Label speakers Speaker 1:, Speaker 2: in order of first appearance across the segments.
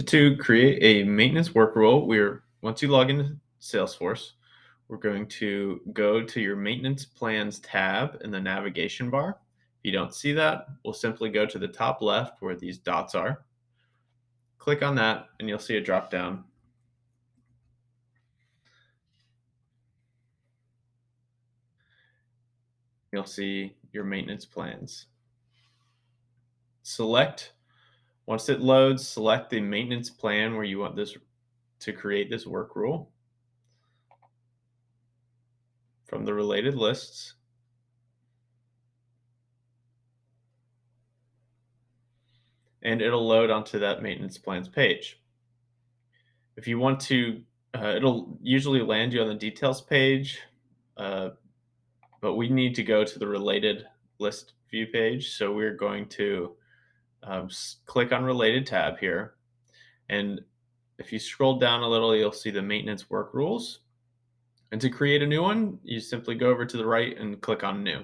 Speaker 1: So to create a maintenance work rule, once you log into Salesforce, we're going to go to your maintenance plans tab in the navigation bar. If you don't see that, we'll simply go to the top left where these dots are. Click on that and you'll see a drop down. You'll see your maintenance plans. Select, once it loads, select the maintenance plan where you want this to create this work rule from the related lists. And it'll load onto that maintenance plans page. If you want to, it'll usually land you on the details page, uh, but we need to go to the related list view page. So we're going to click on related tab here. And if you scroll down a little, you'll see the maintenance work rules. And to create a new one, you simply go over to the right and click on new.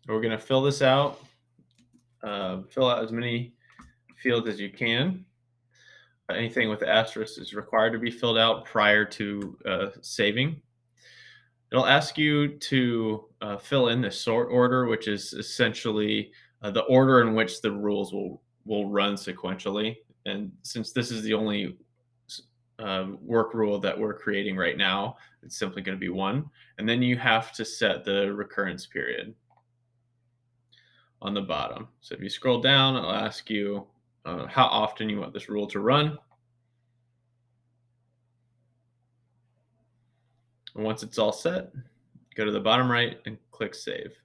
Speaker 1: We're going to fill this out, fill out as many fields as you can. Anything with asterisk is required to be filled out prior to saving. It'll ask you to fill in the sort order, which is essentially the order in which the rules will run sequentially. And since this is the only work rule that we're creating right now, it's simply going to be one. And then you have to set the recurrence period on the bottom. So if you scroll down, it'll ask you how often you want this rule to run. And once it's all set, go to the bottom right and click save.